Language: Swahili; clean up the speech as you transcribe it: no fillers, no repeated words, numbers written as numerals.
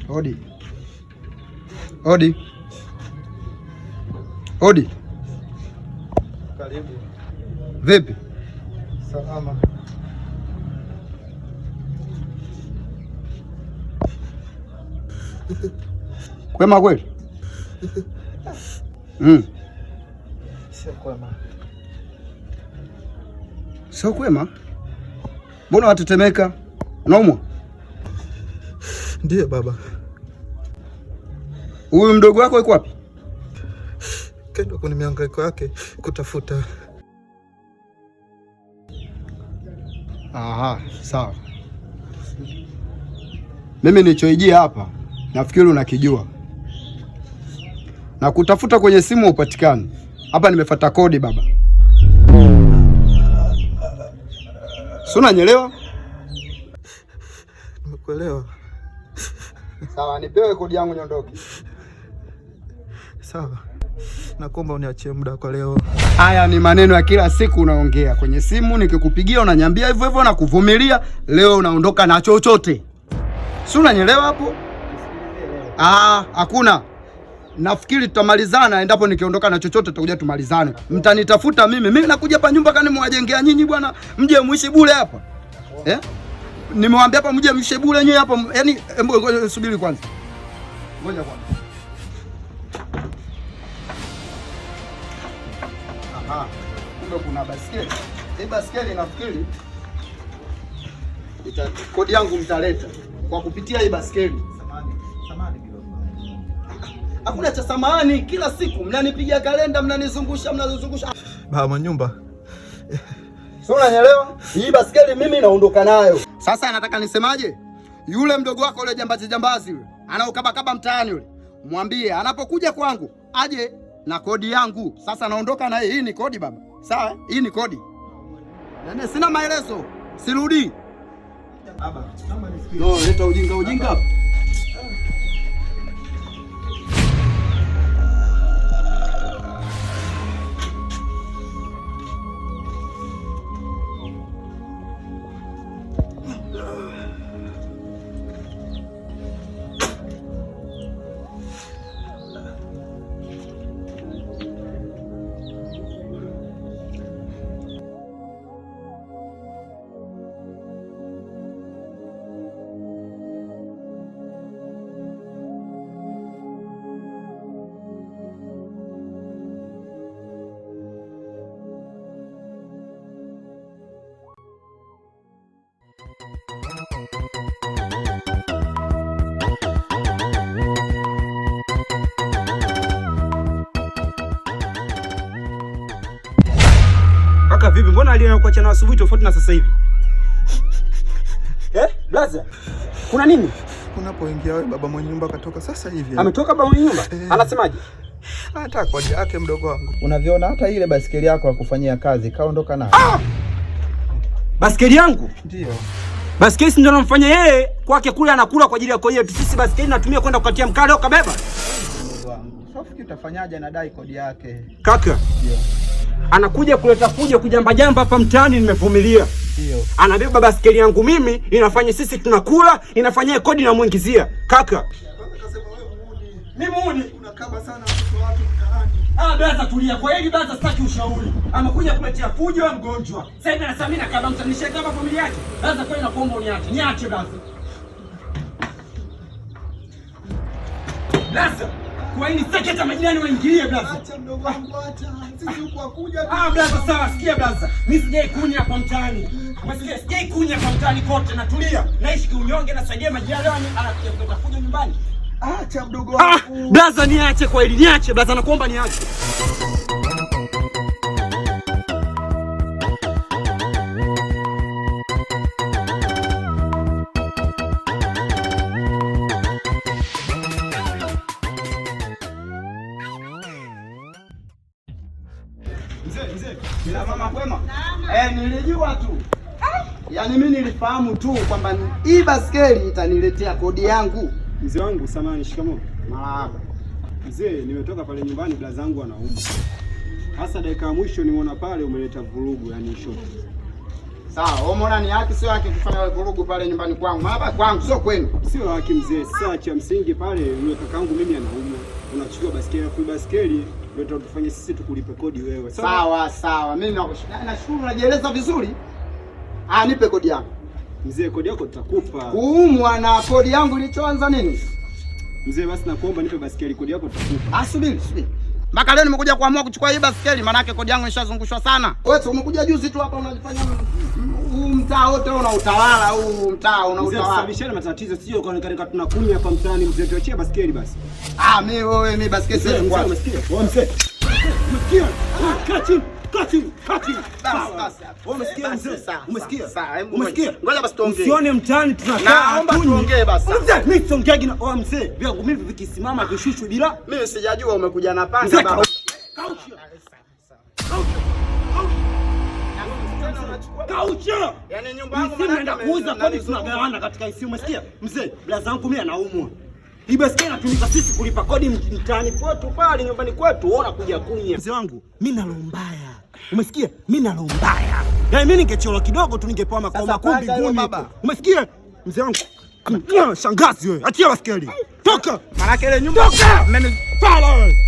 Odi. Odi. Odi. Karibu. Vipi? Salama. Kwema kweli? Sio kwema. Sio kwema? Mbona watetemeka? Unaumwa? Ndiyo baba. Huyu mdogo wako yuko wapi? Kendo kwenye mihangaiko yake kutafuta. Aha, sawa. Mimi nilichoijia hapa nafikiri unakijua. Na kutafuta kwenye simu upatikani. Hapa nimefuata kodi baba. Si unanielewa? Nimekuelewa. Sawa, nipewe kodi yangu niondoke. Sawa. Nakuomba uniachie muda kwa leo. Haya ni maneno ya kila siku unaongea kwenye simu, nikikupigia unaniambia hivyo hivyo na kuvumilia. Leo unaondoka na chochote. Si unanielewa hapo? Hakuna. Nafikiri tutamalizana endapo nikiondoka na chochote tutakuja tumalizane. Mtanitafuta mimi. Mimi nakuja hapa nyumba kani mwajengea nyinyi bwana, mje muishi bure hapa. Nimewaambia hapa mje muishi bure nyewe hapa. Yaani subiri kwanza. Ngoja kwanza. Kumbe kuna baskeli. Hii baskeli nafikiri kodi yangu mtaleta kwa kupitia hii baskeli. Samahani kidogo. Hakuna cha samahani, kila siku mnanipigia kalenda, mnanizungusha. Baba nyumba. Sio unanielewa? Hii baskeli mimi naondoka nayo. Sasa nataka nisemaje? Yule mdogo wako yule jambazi yule, anaukabakaba mtaani yule. Mwambie anapokuja kwangu aje na kodi yangu. Sasa naondoka na hii ni kodi baba. Sawa? Hii ni kodi. Yaani sina maelezo. Sirudi. Baba, naomba nisikie. No, leta ujinga hapa. Kaka vipi? Mbona aliyekuacha na asubuhi tofauti na sasa hivi? Blaza. Kuna nini? Unapoingia wewe baba mwenye nyumba katoka sasa hivi. Ametoka baba mwenye nyumba? Anasemaje? Hata kodi yake mdogo wangu. Unaviona hata ile basikeli yako ya kufanyia kazi kaondoka nayo. Basikeli yangu? Ndio. Basikeli ndio anamfanya yeye kwake kule anakula kwa ajili ya kodi yetu. Sisi basikeli natumia kwenda kukatia mkale au kabeba. Mdogo wangu. Sofi utafanyaje anadai kodi yake? Kaka. Ndio. Anakuja kuleta fujo kujamba hapa mtaani, nimevumilia. Ndio. Anabeba basikeli yangu mimi, inafanya sisi tunakula, inafanyia kodi na muingizia. Kaka. Akasema wewe muuni. Mimi muuni. Unakaba sana watoto watu mtaani. Blaza tulia. Kwa hili blaza sitaki ushauri. Amekuja kuletea fujo ya mgonjwa. Sasa hivi anasamina kama mtanisha kama familia yake. Blaza kweli nakuomba uniache. Niache blaza. Blaza. Kwa hili sitaki hata majirani waingilie blaza. Acha mdogo wangu acha. Sisi huko akuja. Blaza sawa, sikia blaza. Mimi sijai kunya hapa mtaani. Umesikia? Sijai kunya hapa mtaani kote, natulia. Naishi kiunyonge, nasaidia majirani anakuja kuleta fujo nyumbani. Acha mdogo wangu. Blaza niache kwa hili, niache blaza, nakuomba niache. Mzee, bila mama kwema? Nilijua tu. Yaani mimi nilifahamu tu kwamba hii baskeli itaniletea kodi yangu. Mzee wangu samahani, shikamoo. Marahaba. Mzee, nimetoka pale nyumbani, blaza yangu anaumwa. Hasa dakika ya mwisho nimeona pale umeleta vurugu, yani shoti. Sawa, umeona ni haki sio haki kufanya vurugu pale nyumbani kwangu. Hapa kwangu sio kwenu. Sio haki mzee. Sasa cha msingi pale yule kakaangu mimi anaumwa. Unachukua basikeli kwa basikeli ndio tutafanya sisi tukulipe kodi wewe. Sawa. Mimi nashukuru unajieleza vizuri. Nipe kodi yangu. Mzee, kodi yako tutakupa. Kuumwa na kodi yangu ilichoanza nini? Mzee, basi nakuomba nipe basikeli, kodi yako tutakupa. Subiri. Mpaka leo nimekuja kuamua kuchukua hii basikeli, maana yake kodi yangu nishazungushwa sana. Wewe umekuja juzi tu hapa unajifanya mtaa wote una utawala, huu mtaa una utawala. Sababishana matatizo sio kwa tunakunya hapa mtaani mzee, tuachie basikeli basi. Mimi basikeli sasa kwa. Umesikia? Wewe mzee. Umesikia? Kati. Umesikia? Ngoja basi tuongee. Usione mtaani tunakaa. Naomba tuongee basi. Mimi siongea na wewe mzee. Vyangu mimi vikisimama vishushwe bila. Mimi sijajua umekuja na panga baba. Kaucha. Yaani nyumba yangu naenda kuuza kodi tunagawana katika hisi, umesikia? Mzee, blaza yangu mimi anaumwa. Hii basikeli inatumika sisi kulipa kodi mtaani kwetu pale nyumbani kwetu, unaona kuja kunya. Mzee wangu, mimi nalo mbaya. Umesikia? Mimi nalo mbaya. Yaani mimi ningechora kidogo tu ningepewa makao makuu mbinguni. Umesikia? Mzee wangu. Shangazi wewe, achia basikeli. Toka. Maana ile nyumba. Toka. Pala wewe.